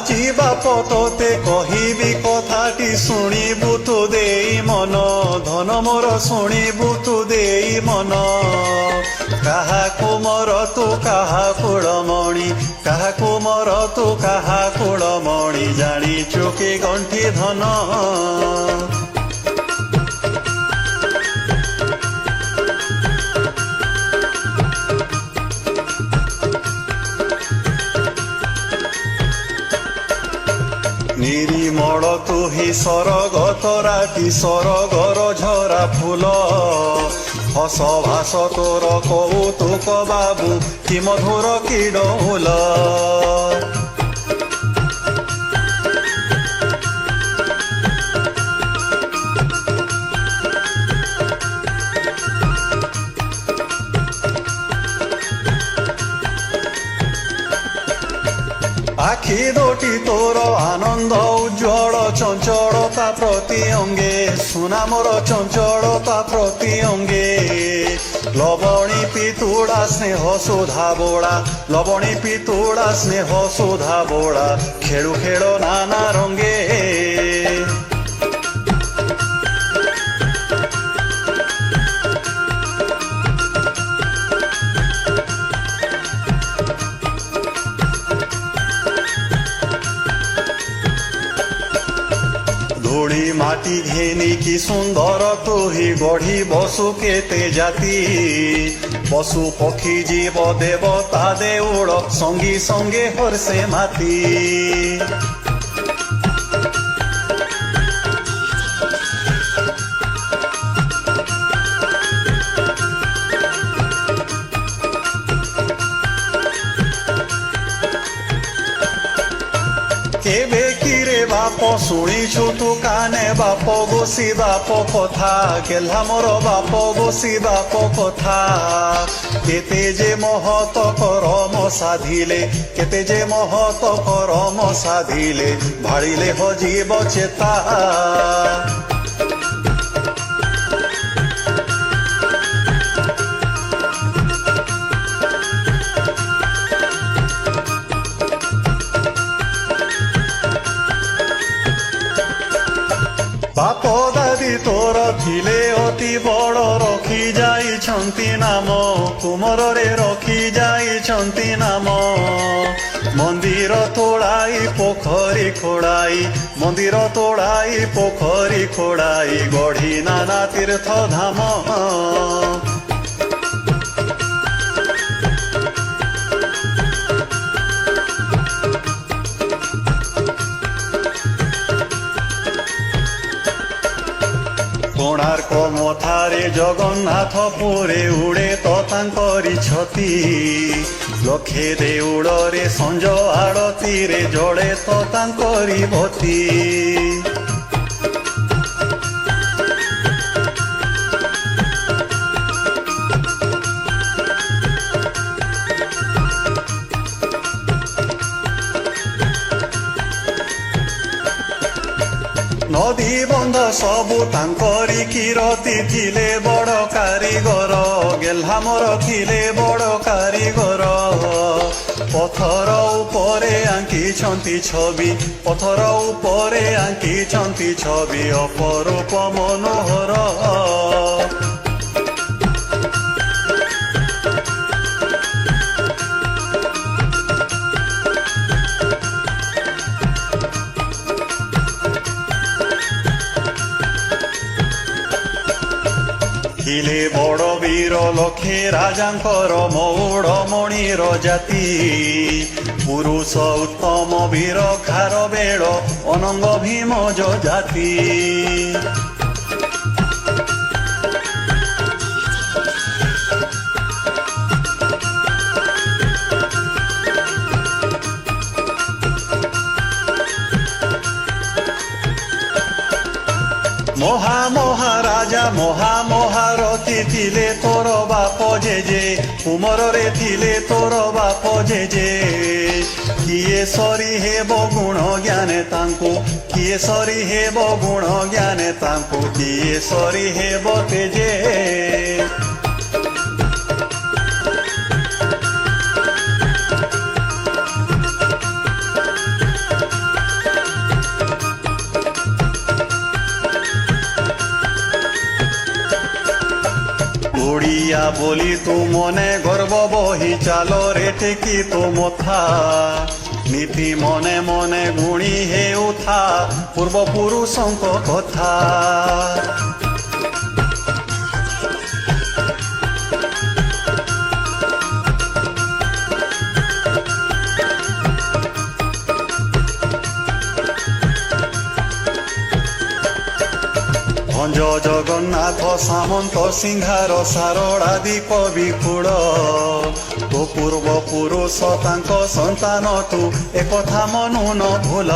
আজি বাপ তোতে কহিবি কথাটি শুনিবু তু দেই মন ধন মোর শুনিবু তু দেই মন কাহাকু মোর তু কাহা কুড়মণি কাহাকু মোর তু কাহা কুড়মণি জানিছু কি গণ্ঠি ধন নিরিমল তুহি সরগ তরাটি সরগর ঝরা ফুল হস ভাস তোর কৌতুক বাবু কি মধুর কি ডৌল আখি দুটি তোর আনন্দ উজ্জ্বল চঞ্চলতা প্রতি অঙ্গে সুনা মোর চঞ্চলতা প্রতি অঙ্গে লবণী পিতুড়া স্নেহ সুধা বোড়া লবণী পিতুড়া স্নেহ সুধা বোড়া খেলু খেল নানা রঙ্গে ধূলি মাটি ঘেনি কি সুন্দর তুহি গঢ়ি বসু কেতে জাতি পশু পক্ষী জীব দেবতা দেউল সঙ্গী সঙ্গে হর্ষে মাতি কেবে কিরে বাপ শুনিছু তু কানে বাপ গোসি বাপ কথা গেলা মোর বাপ গোসি বাপ কথা কেতে যে মহত করম সাধিলে কেতে যে মহত করম সাধিলে ভাড়িলে হজিব চেতা বাপ দাদি তোর থিলে অতি বড় রখি যাইছন্তি নাম কুমরে রখি যাইছন্তি নাম মন্দির তোড়াই পোখরি খোড়াই মন্দির তোড়াই পোখরি খোড়াই গঢ়ি নানা তীর্থ ধাম କୋଣାର୍କ ମଥାରେ ଜଗନ୍ନାଥ ପୁରେ ଉଡ଼େ ତ ତାଙ୍କରି ଛତି ଲକ୍ଷେ ଦେଉଳରେ ସଞ୍ଜ ଆଳତୀରେ ଜଳେ ତ ତାଙ୍କରି ବତି নদী বন্ধ সবু তাঙ্করি কিরতি থিলে বড় কারিগর গেল্হা মোর থিলে বড় কারিগর পথর উপরে আঙ্কিছন্তি ছবি পথর উপরে আঙ্কিছন্তি ছবি অপরূপ মনোহর ଥିଲେ ବଡ଼ ବୀର ଲକ୍ଷେ ରାଜାଙ୍କର ମୌଡ଼ମଣିର ଜାତି ପୁରୁଷ ଉତ୍ତମ ବୀର ଖାରବେଳ ଅନଙ୍ଗ ଭୀମ ଜାତି মহা মহারাজা মহা মহারথী থিলে তোর বাপ জেজে কুমরে থিলে তোর বাপ জেজে কিয়ে সরি হেব গুণ জ্ঞানে তাঙ্কু কিয়ে সরি হেব গুণ জ্ঞানে তাঙ্কু কিয়ে সরি হেব তেজে ଓଡ଼ିଆ ବୋଲି ତୁ ମନେ ଗର୍ବ ବହି ଚାଲ ରେ ଟେକି ତୋ ମଥା ନୀତି ମନେ ମନେ ଗୁଣି ହେଉଥା ପୂର୍ବପୁରୁଷଙ୍କ କଥା। ଭଞ୍ଜ ଜଗନ୍ନାଥ ସାମନ୍ତ ସିଂହାର ସାରଳାଦି କବି କୁଳ ତୋ ପୂର୍ବ ପୁରୁଷ ତାଙ୍କ ସନ୍ତାନ ତୁ ଏକଥା ମନୁ ନ ଭୁଲ।